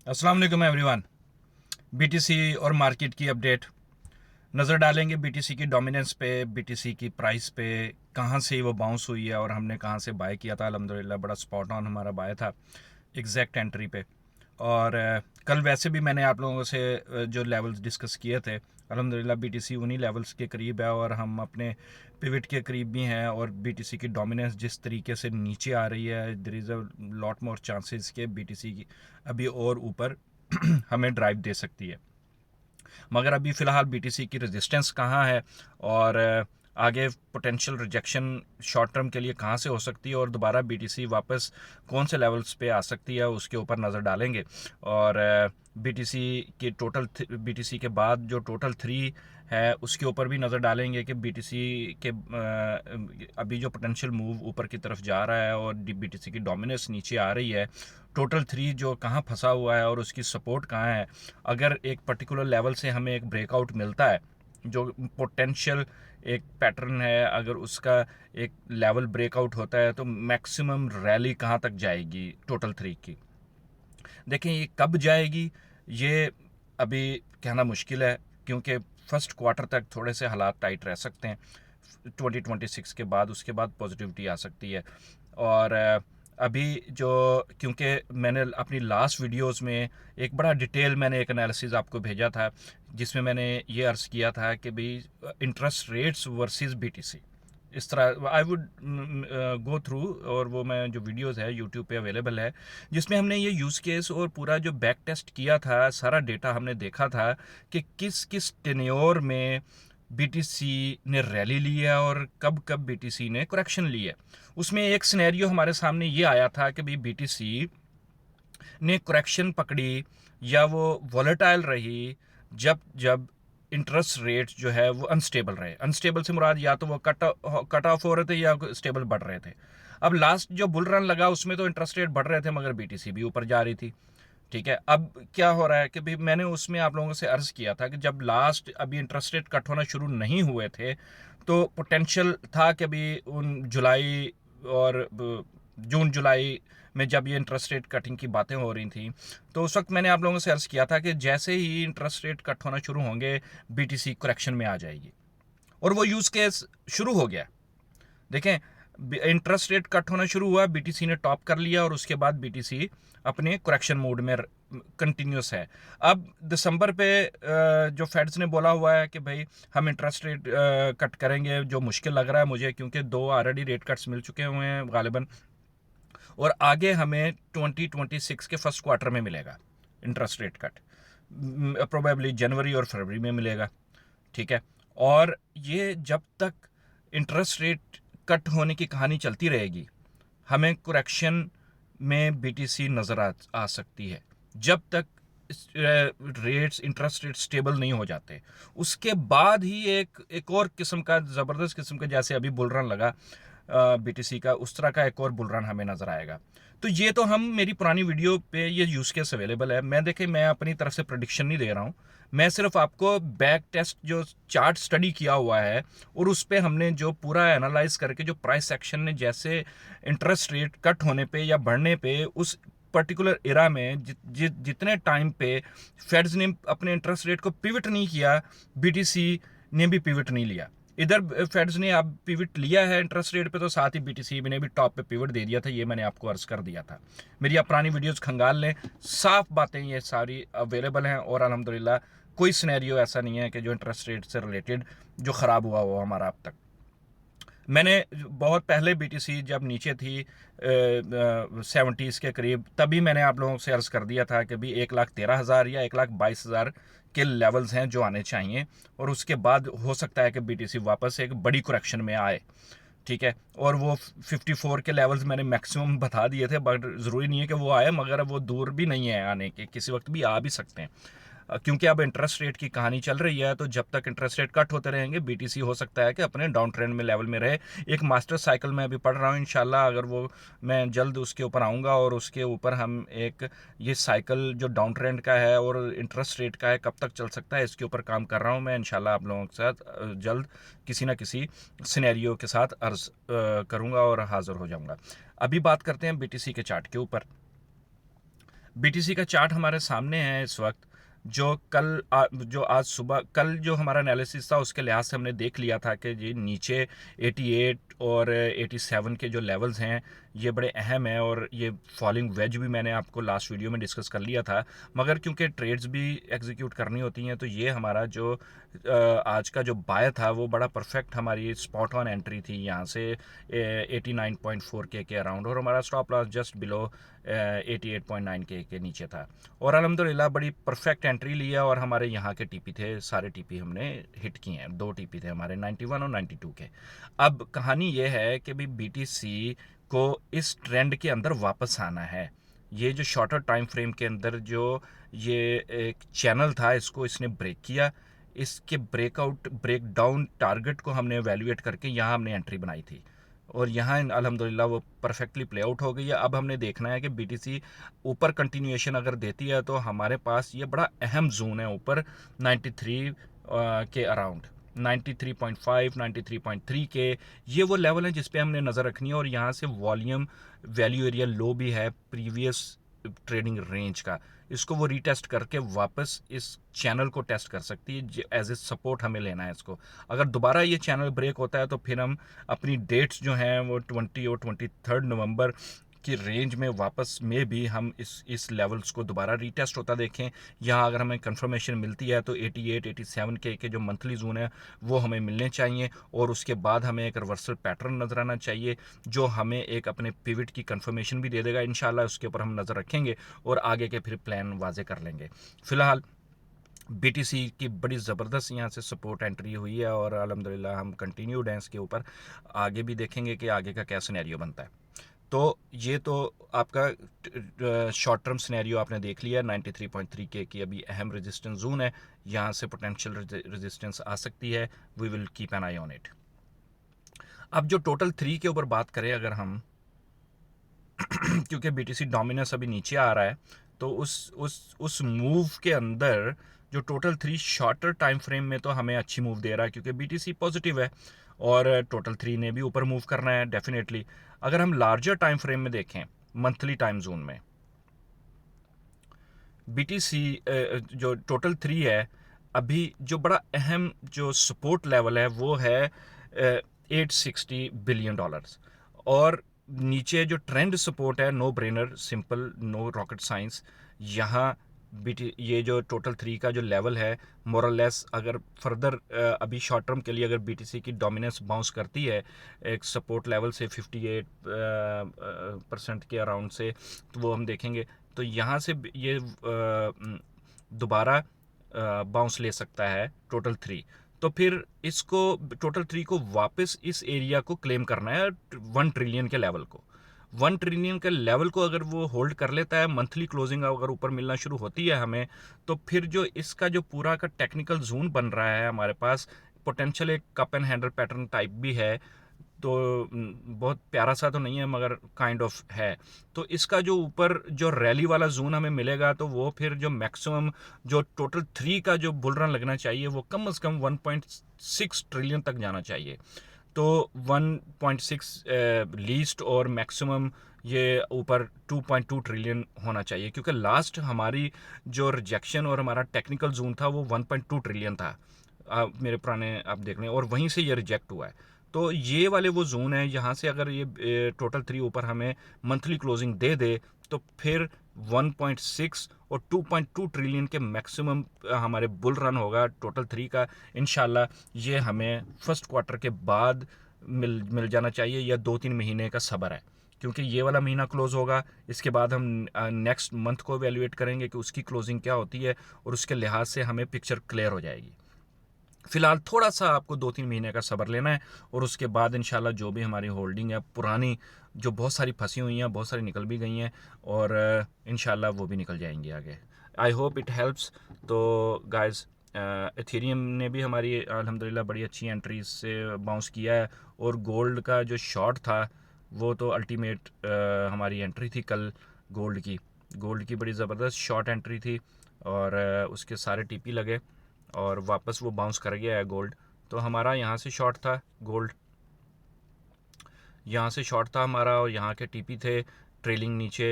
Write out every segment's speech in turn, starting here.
अस्सलाम वालेकुम everyone. BTC और मार्केट की अपडेट नज़र डालेंगे। बीटीसी की डोमिनेंस पे, बीटीसी की प्राइस पे, कहाँ से वो बाउंस हुई है और हमने कहाँ से बाय किया था। अल्हम्दुलिल्लाह बड़ा स्पॉट ऑन हमारा बाय था एग्जैक्ट एंट्री पे। और कल वैसे भी मैंने आप लोगों से जो लेवल्स डिस्कस किए थे, अल्हम्दुलिल्लाह बीटीसी उन्हीं लेवल्स के करीब है और हम अपने पिवट के करीब भी हैं। और बीटीसी की डोमिनेंस जिस तरीके से नीचे आ रही है, there is a lot more chances के बीटीसी की अभी और ऊपर हमें ड्राइव दे सकती है। मगर अभी फ़िलहाल बीटीसी की रेजिस्टेंस कहाँ है और आगे पोटेंशियल रिजेक्शन शॉर्ट टर्म के लिए कहाँ से हो सकती है और दोबारा बीटीसी वापस कौन से लेवल्स पे आ सकती है, उसके ऊपर नज़र डालेंगे। और बीटीसी के टोटल बीटीसी के बाद जो टोटल 3 है उसके ऊपर भी नज़र डालेंगे कि बीटीसी के अभी जो पोटेंशियल मूव ऊपर की तरफ जा रहा है और बीटीसी की डोमिनेंस नीचे आ रही है, टोटल 3 जो कहाँ फंसा हुआ है और उसकी सपोर्ट कहाँ है। अगर एक पर्टिकुलर लेवल से हमें एक ब्रेकआउट मिलता है, जो पोटेंशियल एक पैटर्न है, अगर उसका एक लेवल ब्रेकआउट होता है तो मैक्सिमम रैली कहाँ तक जाएगी टोटल 3 की। देखें ये कब जाएगी ये अभी कहना मुश्किल है, क्योंकि फर्स्ट क्वार्टर तक थोड़े से हालात टाइट रह सकते हैं। 2026 के बाद उसके बाद पॉजिटिविटी आ सकती है। और अभी जो, क्योंकि मैंने अपनी लास्ट वीडियोस में एक बड़ा डिटेल मैंने एक एनालिसिस आपको भेजा था, जिसमें मैंने ये अर्ज़ किया था कि भाई इंटरेस्ट रेट्स वर्सेस बीटीसी, इस तरह आई वुड गो थ्रू। और वो मैं जो वीडियोस है यूट्यूब पे अवेलेबल है, जिसमें हमने ये यूज़ केस और पूरा जो बैक टेस्ट किया था, सारा डेटा हमने देखा था कि किस किस टेन्योर में बीटीसी ने रैली ली है और कब कब बीटीसी ने करेक्शन ली है। उसमें एक सिनेरियो हमारे सामने ये आया था कि भाई बीटीसी ने करेक्शन पकड़ी या वो वॉलेटाइल रही जब जब इंटरेस्ट रेट जो है वो अनस्टेबल रहे। अनस्टेबल से मुराद या तो वो कट ऑफ हो रहे थे या स्टेबल बढ़ रहे थे। अब लास्ट जो बुल रन लगा उसमें तो इंटरेस्ट रेट बढ़ रहे थे मगर बीटीसी भी ऊपर जा रही थी। ठीक है, अब क्या हो रहा है कि भाई मैंने उसमें आप लोगों से अर्ज़ किया था कि जब लास्ट अभी इंटरेस्ट रेट कट होना शुरू नहीं हुए थे तो पोटेंशियल था कि अभी उन जुलाई और जून जुलाई में जब ये इंटरेस्ट रेट कटिंग की बातें हो रही थी, तो उस वक्त मैंने आप लोगों से अर्ज़ किया था कि जैसे ही इंटरेस्ट रेट कट होना शुरू होंगे बीटीसी करेक्शन में आ जाएगी। और वो यूज़ केस शुरू हो गया। देखें, इंटरेस्ट रेट कट होना शुरू हुआ, बीटीसी ने टॉप कर लिया और उसके बाद बीटीसी अपने करेक्शन मोड में कंटिन्यूस है। अब दिसंबर पे जो फेड्स ने बोला हुआ है कि भाई हम इंटरेस्ट रेट कट करेंगे, जो मुश्किल लग रहा है मुझे, क्योंकि 2 ऑलरेडी रेट कट्स मिल चुके हुए हैं गालिबन। और आगे हमें 2026 के फर्स्ट क्वार्टर में मिलेगा इंटरेस्ट रेट कट, प्रोबेबली जनवरी और फरवरी में मिलेगा। ठीक है, और ये जब तक इंटरेस्ट रेट कट होने की कहानी चलती रहेगी, हमें करेक्शन में बीटीसी नज़र आ सकती है जब तक रेट्स इंटरेस्ट रेट स्टेबल नहीं हो जाते। उसके बाद ही एक और किस्म का ज़बरदस्त किस्म का, जैसे अभी बुल रन लगा बीटीसी का, उस तरह का एक और बुल रन हमें नज़र आएगा। तो ये तो हम मेरी पुरानी वीडियो पे ये यूज़ केस अवेलेबल है। मैं देखें, मैं अपनी तरफ से प्रेडिक्शन नहीं दे रहा हूँ, मैं सिर्फ आपको बैक टेस्ट जो चार्ट स्टडी किया हुआ है और उस पर हमने जो पूरा एनालाइज करके जो प्राइस एक्शन ने जैसे इंटरेस्ट रेट कट होने पे या बढ़ने पे उस पर्टिकुलर एरा में जितने टाइम पे फेड्स ने अपने इंटरेस्ट रेट को पिवट नहीं किया, बीटीसी ने भी पिवट नहीं लिया। इधर फेड्स ने अब पिवट लिया है इंटरेस्ट रेट पे, तो साथ ही बीटीसी ने भी टॉप पे पिवट दे दिया था। ये मैंने आपको अर्ज कर दिया था। मेरी आप पुरानी वीडियोस खंगाल लें, साफ बातें ये सारी अवेलेबल हैं। और अल्हम्दुलिल्लाह कोई सिनेरियो ऐसा नहीं है कि जो इंटरेस्ट रेट से रिलेटेड जो ख़राब हुआ हो हमारा अब तक। मैंने बहुत पहले बीटीसी जब नीचे थी 70s के करीब, तभी मैंने आप लोगों से अर्ज़ कर दिया था कि भी 1,13,000 या 1,22,000 के लेवल्स हैं जो आने चाहिए, और उसके बाद हो सकता है कि बीटीसी वापस एक बड़ी करेक्शन में आए। ठीक है, और वो 54 के लेवल्स मैंने मैक्सिमम बता दिए थे, बट ज़रूरी नहीं है कि वो आए, मगर वो दूर भी नहीं है आने के, किसी वक्त भी आ भी सकते हैं। क्योंकि अब इंटरेस्ट रेट की कहानी चल रही है, तो जब तक इंटरेस्ट रेट कट होते रहेंगे बीटीसी हो सकता है कि अपने डाउन ट्रेंड में लेवल में रहे। एक मास्टर साइकिल में अभी पढ़ रहा हूँ, इंशाल्लाह अगर वो मैं जल्द उसके ऊपर आऊँगा और उसके ऊपर हम एक ये साइकिल जो डाउन ट्रेंड का है और इंटरेस्ट रेट का है कब तक चल सकता है, इसके ऊपर काम कर रहा हूँ मैं। इंशाल्लाह आप लोगों के साथ जल्द किसी ना किसी सिनेरियो के साथ अर्ज करूँगा और हाज़िर हो जाऊँगा। अभी बात करते हैं बीटीसी के चार्ट के ऊपर। बीटीसी का चार्ट हमारे सामने है इस वक्त, जो आज सुबह कल जो हमारा एनालिसिस था उसके लिहाज से हमने देख लिया था कि जी नीचे 88 और 87 के जो लेवल्स हैं ये बड़े अहम हैं, और ये फॉलिंग वेज भी मैंने आपको लास्ट वीडियो में डिस्कस कर लिया था। मगर क्योंकि ट्रेड्स भी एग्जीक्यूट करनी होती हैं, तो ये हमारा जो आज का जो बाय था वो बड़ा परफेक्ट हमारी स्पॉट ऑन एंट्री थी यहाँ से 89.4 के अराउंड, और हमारा स्टॉप लॉस जस्ट बिलो 88.9 के नीचे था। और अल्हम्दुलिल्लाह बड़ी परफेक्ट एंट्री लिया, और हमारे यहाँ के टीपी थे, सारे टीपी हमने हिट किए हैं। 2 टीपी थे हमारे 91 और 92 के। अब कहानी ये है कि भाई बीटीसी को इस ट्रेंड के अंदर वापस आना है। ये जो शॉर्टर टाइम फ्रेम के अंदर जो ये एक चैनल था, इसको इसने ब्रेक किया। इसके ब्रेक डाउन टारगेट को हमने एवेल्युएट करके यहाँ हमने एंट्री बनाई थी, और यहाँ अल्हम्दुलिल्लाह वो परफेक्टली प्ले आउट हो गई है। अब हमने देखना है कि बीटीसी ऊपर कंटिन्यूएशन अगर देती है तो हमारे पास ये बड़ा अहम जोन है ऊपर 93 के अराउंड, 93.5 93.3 के, ये वो लेवल है जिस पे हमने नज़र रखनी है। और यहाँ से वॉल्यूम वैल्यू एरिया लो भी है प्रीवियस ट्रेडिंग रेंज का, इसको वो रीटेस्ट करके वापस इस चैनल को टेस्ट कर सकती है। एज ए सपोर्ट हमें लेना है इसको। अगर दोबारा ये चैनल ब्रेक होता है तो फिर हम अपनी डेट्स जो हैं वो 20 और 23 नवंबर की रेंज में वापस में भी हम इस लेवल्स को दोबारा रीटेस्ट होता देखें। यहाँ अगर हमें कंफर्मेशन मिलती है तो 88 87 के जो मंथली जोन है वो हमें मिलने चाहिए, और उसके बाद हमें एक रिवर्सल पैटर्न नज़र आना चाहिए जो हमें एक अपने पिवट की कंफर्मेशन भी दे देगा। इंशाल्लाह उसके ऊपर हम नज़र रखेंगे और आगे के फिर प्लान वाजे कर लेंगे। फ़िलहाल बीटीसी की बड़ी ज़बरदस्त यहाँ से सपोर्ट एंट्री हुई है, और अल्हम्दुलिल्लाह हम कंटिन्यूड हैं इसके ऊपर। आगे भी देखेंगे कि आगे का क्या सिनेरियो बनता है। तो ये तो आपका शॉर्ट टर्म सिनेरियो आपने देख लिया। 93.3 के की अभी अहम रेजिस्टेंस जोन है, यहाँ से पोटेंशियल रेजिस्टेंस आ सकती है। We will keep an eye on it. अब जो टोटल 3 के ऊपर बात करें अगर हम क्योंकि बीटीसी डोमिनेंस अभी नीचे आ रहा है, तो उस मूव के अंदर जो टोटल 3 शॉर्टर टाइम फ्रेम में तो हमें अच्छी मूव दे रहा है, क्योंकि बीटीसी पॉजिटिव है और टोटल 3 ने भी ऊपर मूव करना है डेफिनेटली। अगर हम लार्जर टाइम फ्रेम में देखें, मंथली टाइम जोन में बीटीसी जो टोटल 3 है, अभी जो बड़ा अहम जो सपोर्ट लेवल है वो है $860 बिलियन, और नीचे जो ट्रेंड सपोर्ट है, no brainer, simple, no rocket science. यहाँ ये जो टोटल 3 का जो लेवल है मोर और लेस, अगर फर्दर अभी शॉर्ट टर्म के लिए अगर बीटीसी की डोमिनेंस बाउंस करती है एक सपोर्ट लेवल से 58% के अराउंड से, तो वो हम देखेंगे। तो यहाँ से ये दोबारा बाउंस ले सकता है टोटल 3। तो फिर इसको टोटल 3 को वापस इस एरिया को क्लेम करना है 1 ट्रिलियन के लेवल को। 1 ट्रिलियन के लेवल को अगर वो होल्ड कर लेता है, मंथली क्लोजिंग अगर ऊपर मिलना शुरू होती है हमें, तो फिर जो इसका जो पूरा का टेक्निकल जोन बन रहा है हमारे पास, पोटेंशियल एक cup and handle pattern type भी है, तो बहुत प्यारा सा तो नहीं है मगर काइंड ऑफ है। तो इसका जो ऊपर जो रैली वाला जोन हमें मिलेगा, तो वो फिर जो मैक्सिमम जो टोटल 3 का जो बुल रन लगना चाहिए वो कम से कम 1.6 ट्रिलियन तक जाना चाहिए। तो 1.6 लीस्ट और मैक्सिमम ये ऊपर 2.2 ट्रिलियन होना चाहिए, क्योंकि लास्ट हमारी जो रिजेक्शन और हमारा टेक्निकल जोन था वो 1.2 ट्रिलियन था। मेरे पुराने आप देख लें, और वहीं से ये रिजेक्ट हुआ है। तो ये वाले वो जोन है, यहाँ से अगर ये टोटल 3 ऊपर हमें मंथली क्लोजिंग दे दे, तो फिर 1.6 और 2.2 ट्रिलियन के मैक्सिमम हमारे बुल रन होगा टोटल 3 का। इंशाल्लाह ये हमें फर्स्ट क्वार्टर के बाद मिल जाना चाहिए, या 2-3 महीने का सब्र है, क्योंकि ये वाला महीना क्लोज होगा, इसके बाद हम नेक्स्ट मंथ को एवेल्युएट करेंगे कि उसकी क्लोजिंग क्या होती है, और उसके लिहाज से हमें पिक्चर क्लियर हो जाएगी। फिलहाल थोड़ा सा आपको 2-3 महीने का सब्र लेना है, और उसके बाद इंशाल्लाह जो भी हमारी होल्डिंग है पुरानी, जो बहुत सारी फंसी हुई हैं, बहुत सारी निकल भी गई हैं, और इंशाल्लाह वो भी निकल जाएंगी आगे। I hope it helps. तो गाइस, एथेरियम ने भी हमारी अल्हम्दुलिल्लाह बड़ी अच्छी एंट्रीज से बाउंस किया है, और गोल्ड का जो शॉर्ट था वो तो अल्टीमेट हमारी एंट्री थी कल। गोल्ड की बड़ी ज़बरदस्त शॉर्ट एंट्री थी, और उसके सारे टीपी लगे, और वापस वो बाउंस कर गया है गोल्ड। तो हमारा यहाँ से शॉर्ट था गोल्ड, यहाँ से शॉर्ट था हमारा, और यहाँ के टीपी थे ट्रेलिंग नीचे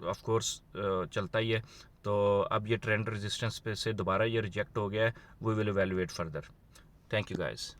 ऑफ कोर्स चलता ही है। तो अब ये ट्रेंड रेजिस्टेंस पे से दोबारा ये रिजेक्ट हो गया है, we will evaluate further. Thank you guys.